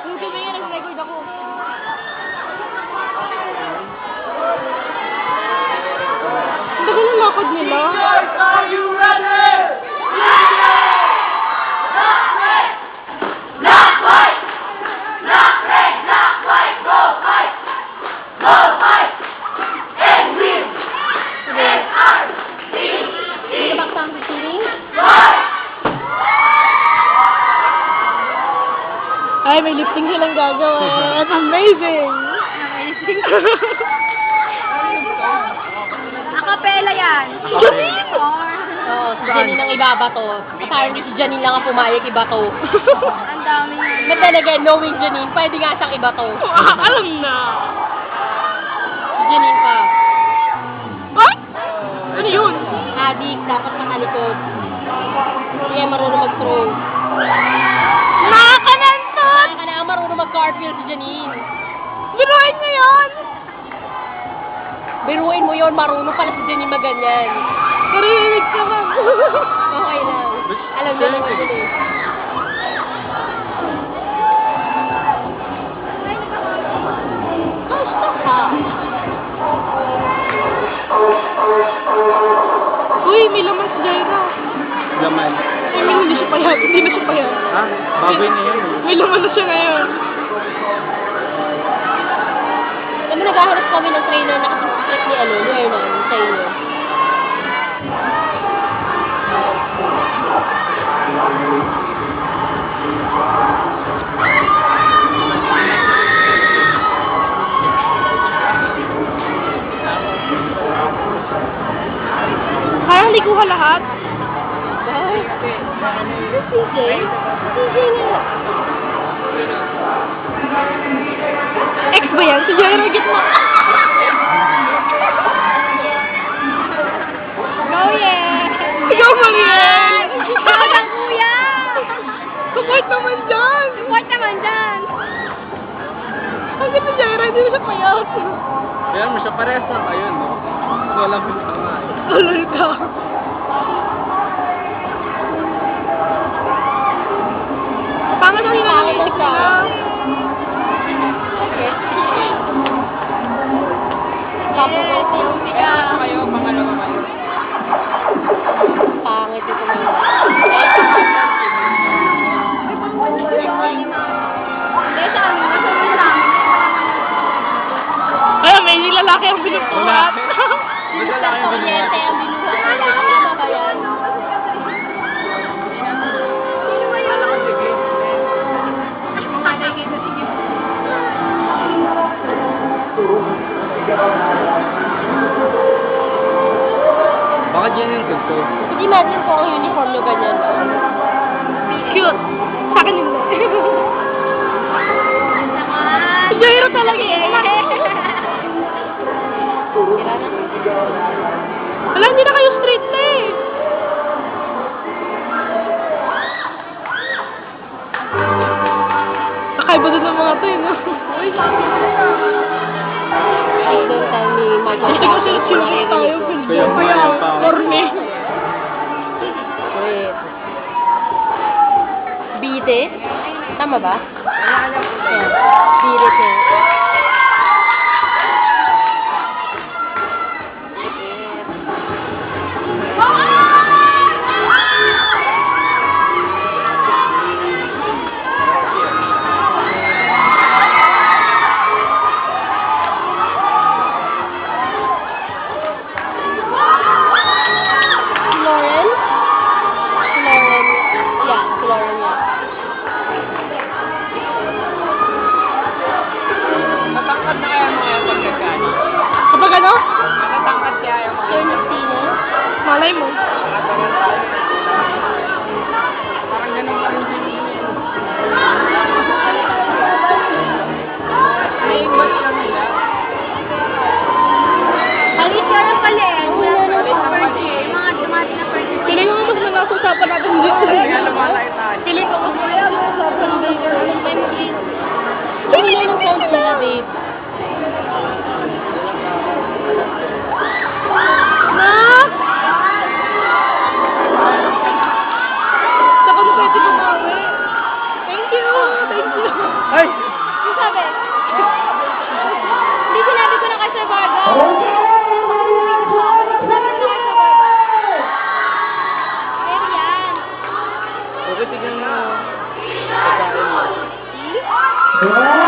Yung sabi nga, nag-record ako. Ang tagal ng lakad nila. Are you ready? Ay, may lifting silang gagawa. That's amazing! Amazing. Acapella yan. Janine! Oo, si Janine ang ibabato. Apparently si Janine lang ang pumayag ibato. Ang dami yan. But then again, knowing Janine, pwede nga siyang ibato. Alam na! Si Janine pa. What? Ano yun? Adik, dapat nakalikod. Hindi kaya marunong mag-throw. Nakakanantot! Kaya ka na marunong mag-cartwheel si Janine. Biruin mo yun! Biruin mo yon, marunong pala si Janine maganyan. Narinig ka man. Okay lang. Alam niyo naman yun eh. Basta ka. Uy, may laman si Jaira. Laman. I mean, hindi siya payag. Hindi na siya payag. Ha? Baboy na yan. May laman na siya ngayon. Alam mo, naghahanap kami ng trainer na kasasakit ni Hernan, sa inyo. Kaya liguha lahat. Ay, CJ? CJ nga. Ex ba yan? Si Jaira, gitna. Go, yeah! Ikaw, Mariel! Talagang kuya! Support naman dyan! Support naman dyan! Ang ganda ni Jaira, hindi na siya payag. Kaya mo siya parehas na kayo, no? Walang tama. Tuloy ka. Pangat ang hinangisip nila. Yes, yung siya. Kayo, pangalawa kayo. Pangit ito na. Hindi, sa amin. Nasa amin sa amin. Kaya may nilalaki ang binubuhat. Wala kayo Kuryente ang binuhat. Ano ba yan? Sino ba yun? Mukha kita, sige. Baka dyan yung gusto. Hindi imagine ko ang uniform nyo ganyan. Cute. Sa akin hindi. Naman. Si Jaira talaga eh. Tira na. Wala, hindi na kayo straight na eh. Kakaiba din ng mga to eh, no? Uy, Please don't tell me Michael gusto ko Jackson. sila children tayo. Kaya Kaya, ayaw pa. corny. Wait. Bide? Tama ba? Ayan. Bide siya. Lauren? Si Lauren. Yeah, si Lauren, yeah. Uy, tignan mo. Pagkain mo.